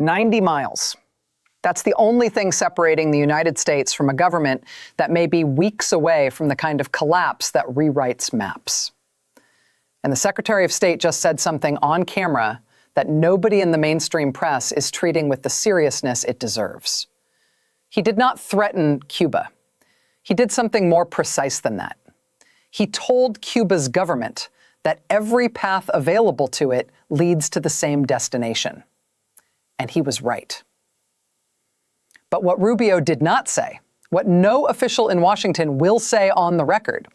90 miles. That's the only thing separating the United States from a government that may be weeks away from the kind of collapse that rewrites maps. And the Secretary of State just said something on camera that nobody in the mainstream press is treating with the seriousness it deserves. He did not threaten Cuba. He did something more precise than that. He told Cuba's government that every path available to it leads to the same destination. And he was right. But what Rubio did not say, what no official in Washington will say on the record,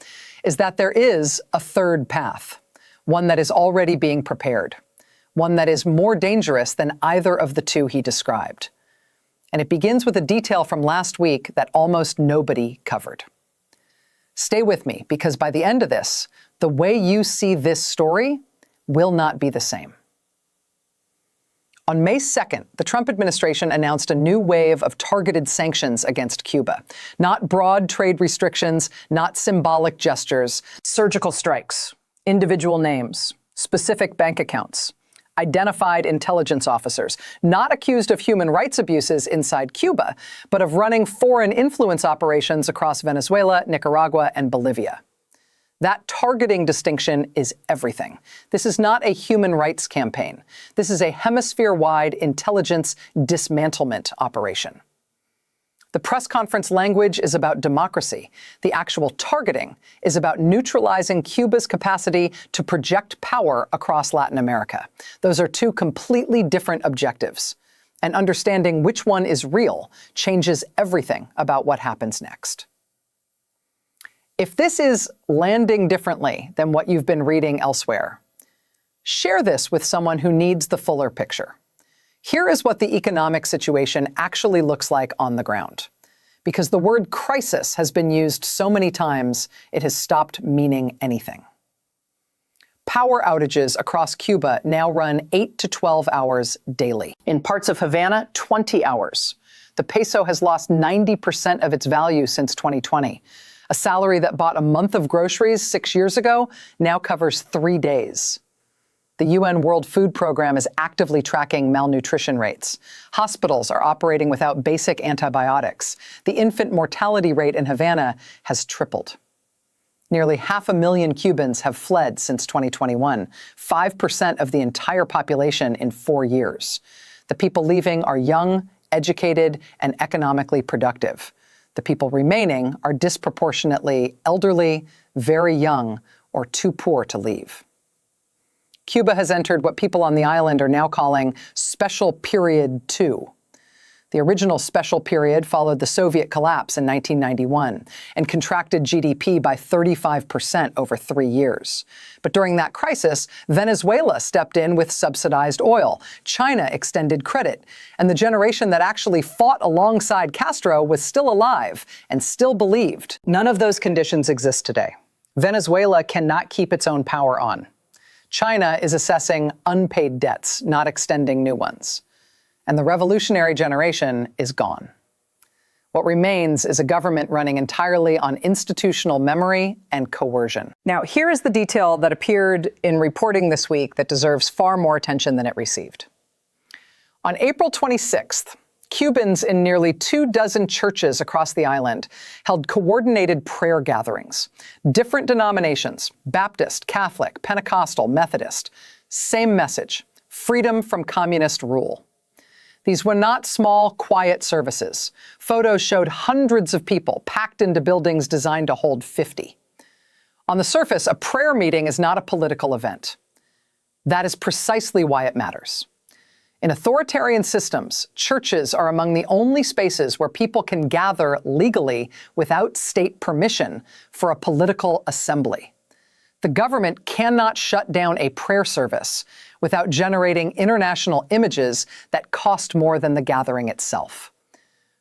is that there is a third path, one that is already being prepared, one that is more dangerous than either of the two he described. And it begins with a detail from last week that almost nobody covered. Stay with me, because by the end of this, the way you see this story will not be the same. On May 2nd, the Trump administration announced a new wave of targeted sanctions against Cuba. Not broad trade restrictions, not symbolic gestures, surgical strikes, individual names, specific bank accounts, identified intelligence officers, not accused of human rights abuses inside Cuba, but of running foreign influence operations across Venezuela, Nicaragua, and Bolivia. That targeting distinction is everything. This is not a human rights campaign. This is a hemisphere-wide intelligence dismantlement operation. The press conference language is about democracy. The actual targeting is about neutralizing Cuba's capacity to project power across Latin America. Those are two completely different objectives. And understanding which one is real changes everything about what happens next. If this is landing differently than what you've been reading elsewhere, share this with someone who needs the fuller picture. Here is what the economic situation actually looks like on the ground. Because the word crisis has been used so many times, it has stopped meaning anything. Power outages across Cuba now run 8 to 12 hours daily. In parts of Havana, 20 hours. The peso has lost 90% of its value since 2020. A salary that bought a month of groceries 6 years ago now covers 3 days. The UN World Food Program is actively tracking malnutrition rates. Hospitals are operating without basic antibiotics. The infant mortality rate in Havana has tripled. Nearly 500,000 Cubans have fled since 2021, 5% of the entire population in 4 years. The people leaving are young, educated, and economically productive. The people remaining are disproportionately elderly, very young, or too poor to leave. Cuba has entered what people on the island are now calling Special Period 2. The original Special Period followed the Soviet collapse in 1991 and contracted GDP by 35% over 3 years. But during that crisis, Venezuela stepped in with subsidized oil, China extended credit, and the generation that actually fought alongside Castro was still alive and still believed. None of those conditions exist today. Venezuela cannot keep its own power on. China is assessing unpaid debts, not extending new ones. And the revolutionary generation is gone. What remains is a government running entirely on institutional memory and coercion. Now, here is the detail that appeared in reporting this week that deserves far more attention than it received. On April 26th, Cubans in nearly 24 churches across the island held coordinated prayer gatherings. Different denominations, Baptist, Catholic, Pentecostal, Methodist, same message: freedom from communist rule. These were not small, quiet services. Photos showed hundreds of people packed into buildings designed to hold 50. On the surface, a prayer meeting is not a political event. That is precisely why it matters. In authoritarian systems, churches are among the only spaces where people can gather legally without state permission for a political assembly. The government cannot shut down a prayer service without generating international images that cost more than the gathering itself.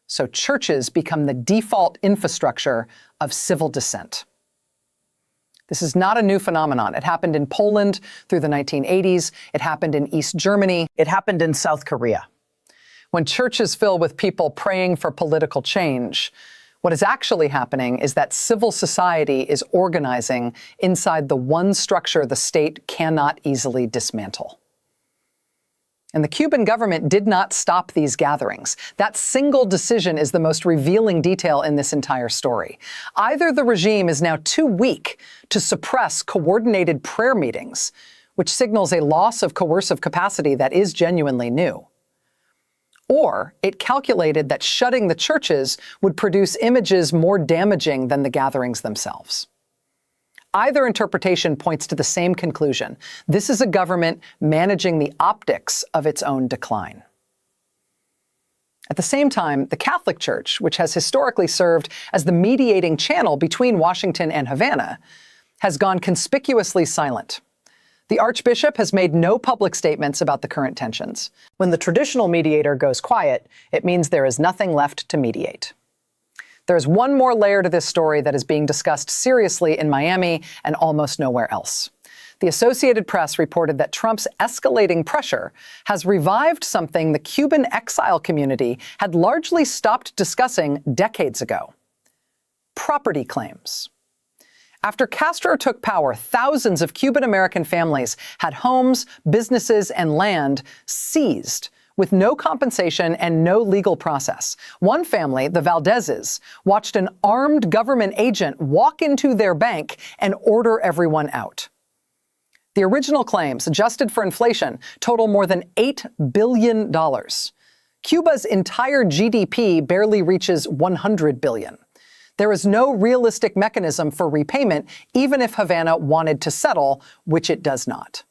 So churches become the default infrastructure of civil dissent. This is not a new phenomenon. It happened in Poland through the 1980s. It happened in East Germany. It happened in South Korea. When churches fill with people praying for political change, what is actually happening is that civil society is organizing inside the one structure the state cannot easily dismantle. And the Cuban government did not stop these gatherings. That single decision is the most revealing detail in this entire story. Either the regime is now too weak to suppress coordinated prayer meetings, which signals a loss of coercive capacity that is genuinely new, or it calculated that shutting the churches would produce images more damaging than the gatherings themselves. Either interpretation points to the same conclusion. This is a government managing the optics of its own decline. At the same time, the Catholic Church, which has historically served as the mediating channel between Washington and Havana, has gone conspicuously silent. The Archbishop has made no public statements about the current tensions. When the traditional mediator goes quiet, it means there is nothing left to mediate. There's one more layer to this story that is being discussed seriously in Miami and almost nowhere else. The Associated Press reported that Trump's escalating pressure has revived something the Cuban exile community had largely stopped discussing decades ago: property claims. After Castro took power, thousands of Cuban-American families had homes, businesses, and land seized with no compensation and no legal process. One family, the Valdezes, watched an armed government agent walk into their bank and order everyone out. The original claims, adjusted for inflation, total more than $8 billion. Cuba's entire GDP barely reaches $100 billion. There is no realistic mechanism for repayment, even if Havana wanted to settle, which it does not.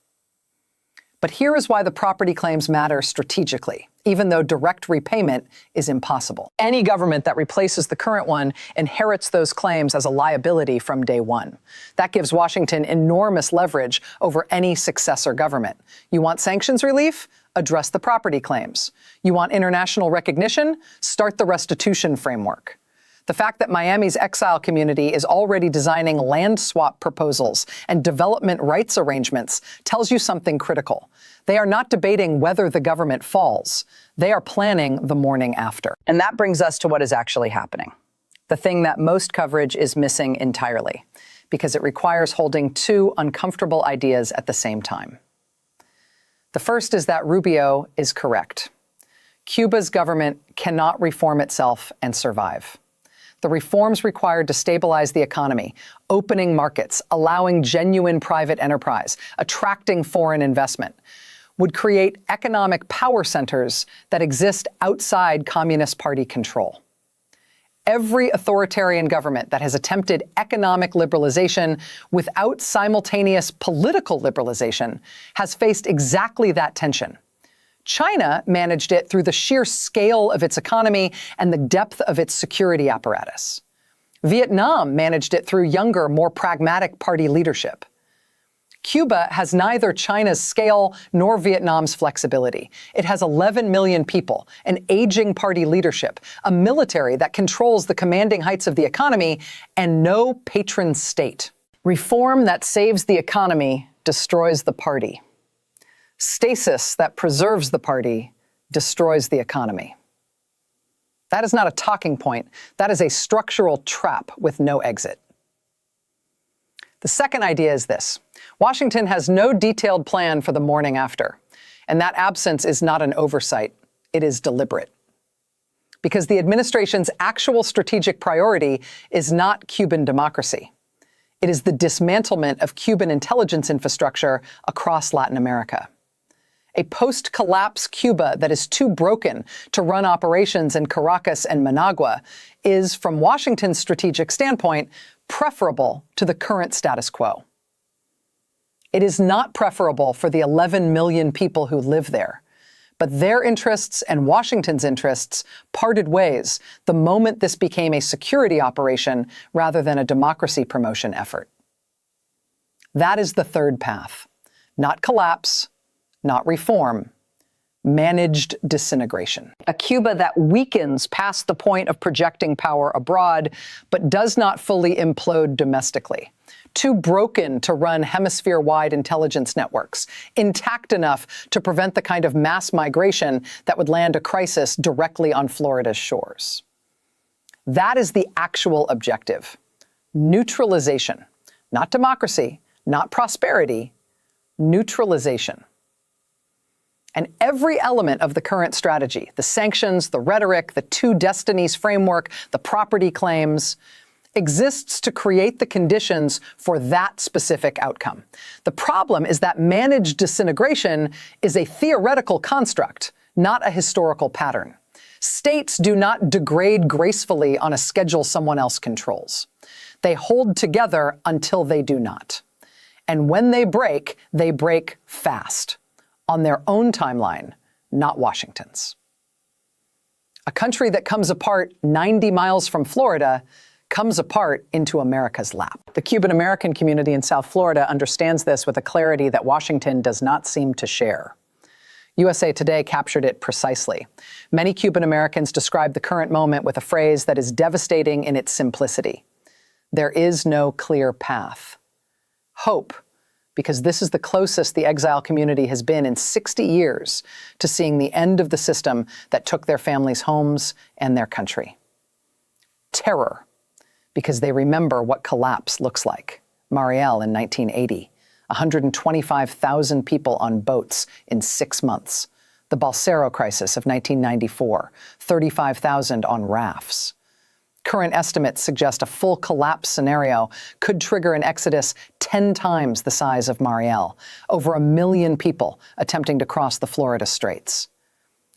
But here is why the property claims matter strategically, even though direct repayment is impossible. Any government that replaces the current one inherits those claims as a liability from day one. That gives Washington enormous leverage over any successor government. You want sanctions relief? Address the property claims. You want international recognition? Start the restitution framework. The fact that Miami's exile community is already designing land swap proposals and development rights arrangements tells you something critical. They are not debating whether the government falls. They are planning the morning after. And that brings us to what is actually happening. The thing that most coverage is missing entirely, because it requires holding two uncomfortable ideas at the same time. The first is that Rubio is correct. Cuba's government cannot reform itself and survive. The reforms required to stabilize the economy, opening markets, allowing genuine private enterprise, attracting foreign investment, would create economic power centers that exist outside Communist Party control. Every authoritarian government that has attempted economic liberalization without simultaneous political liberalization has faced exactly that tension. China managed it through the sheer scale of its economy and the depth of its security apparatus. Vietnam managed it through younger, more pragmatic party leadership. Cuba has neither China's scale nor Vietnam's flexibility. It has 11 million people, an aging party leadership, a military that controls the commanding heights of the economy, and no patron state. Reform that saves the economy destroys the party. Stasis that preserves the party destroys the economy. That is not a talking point. That is a structural trap with no exit. The second idea is this: Washington has no detailed plan for the morning after, and that absence is not an oversight. It is deliberate. Because the administration's actual strategic priority is not Cuban democracy. It is the dismantlement of Cuban intelligence infrastructure across Latin America. A post-collapse Cuba that is too broken to run operations in Caracas and Managua is, from Washington's strategic standpoint, preferable to the current status quo. It is not preferable for the 11 million people who live there, but their interests and Washington's interests parted ways the moment this became a security operation rather than a democracy promotion effort. That is the third path: not collapse, not reform, managed disintegration. A Cuba that weakens past the point of projecting power abroad, but does not fully implode domestically. Too broken to run hemisphere-wide intelligence networks, intact enough to prevent the kind of mass migration that would land a crisis directly on Florida's shores. That is the actual objective: neutralization. Not democracy, not prosperity, neutralization. And every element of the current strategy, the sanctions, the rhetoric, the two Destinies framework, the property claims, exists to create the conditions for that specific outcome. The problem is that managed disintegration is a theoretical construct, not a historical pattern. States do not degrade gracefully on a schedule someone else controls. They hold together until they do not. And when they break fast, on their own timeline, not Washington's. A country that comes apart 90 miles from Florida comes apart into America's lap. The Cuban American community in South Florida understands this with a clarity that Washington does not seem to share. USA Today captured it precisely. Many Cuban Americans describe the current moment with a phrase that is devastating in its simplicity. There is no clear path. Hope, because this is the closest the exile community has been in 60 years to seeing the end of the system that took their families' homes and their country. Terror, because they remember what collapse looks like. Mariel in 1980, 125,000 people on boats in 6 months. The Balsero crisis of 1994, 35,000 on rafts. Current estimates suggest a full collapse scenario could trigger an exodus 10 times the size of Mariel, over 1 million people attempting to cross the Florida Straits.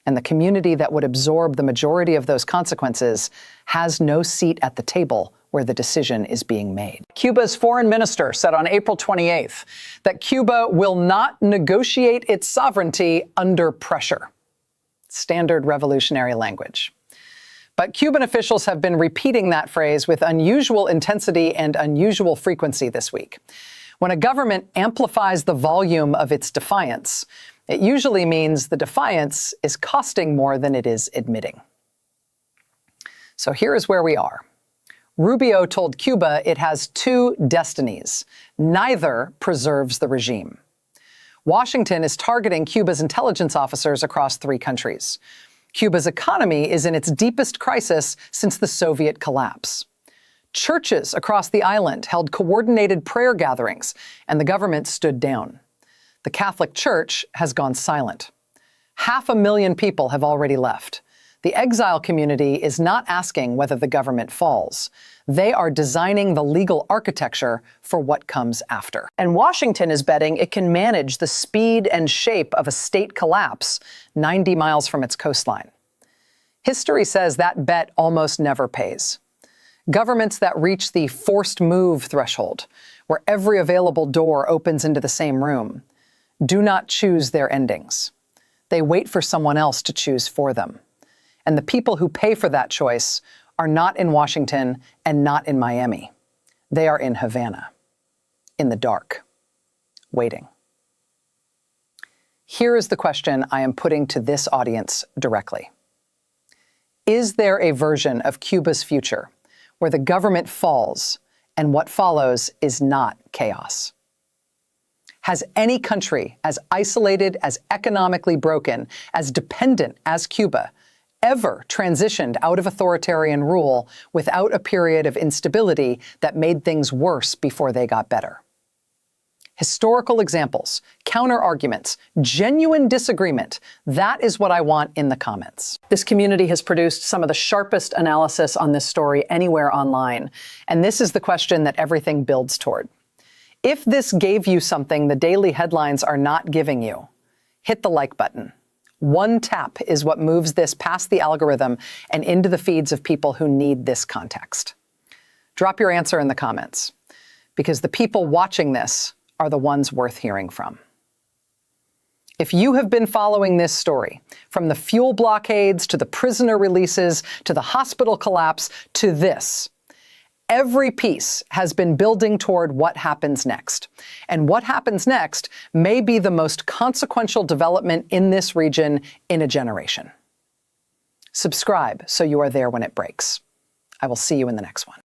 And the community that would absorb the majority of those consequences has no seat at the table where the decision is being made. Cuba's foreign minister said on April 28th that Cuba will not negotiate its sovereignty under pressure. Standard revolutionary language. But Cuban officials have been repeating that phrase with unusual intensity and unusual frequency this week. When a government amplifies the volume of its defiance, it usually means the defiance is costing more than it is admitting. So here is where we are. Rubio told Cuba it has two destinies. Neither preserves the regime. Washington is targeting Cuba's intelligence officers across 3 countries. Cuba's economy is in its deepest crisis since the Soviet collapse. Churches across the island held coordinated prayer gatherings, and the government stood down. The Catholic Church has gone silent. 500,000 people have already left. The exile community is not asking whether the government falls. They are designing the legal architecture for what comes after. And Washington is betting it can manage the speed and shape of a state collapse 90 miles from its coastline. History says that bet almost never pays. Governments that reach the forced move threshold, where every available door opens into the same room, do not choose their endings. They wait for someone else to choose for them. And the people who pay for that choice are not in Washington and not in Miami. They are in Havana, in the dark, waiting. Here is the question I am putting to this audience directly. Is there a version of Cuba's future where the government falls and what follows is not chaos? Has any country as isolated, as economically broken, as dependent as Cuba ever transitioned out of authoritarian rule without a period of instability that made things worse before they got better? Historical examples, counter-arguments, genuine disagreement, that is what I want in the comments. This community has produced some of the sharpest analysis on this story anywhere online, and this is the question that everything builds toward. If this gave you something the daily headlines are not giving you, hit the like button. One tap is what moves this past the algorithm and into the feeds of people who need this context. Drop your answer in the comments, because the people watching this are the ones worth hearing from. If you have been following this story, from the fuel blockades to the prisoner releases to the hospital collapse to this, every piece has been building toward what happens next. And what happens next may be the most consequential development in this region in a generation. Subscribe so you are there when it breaks. I will see you in the next one.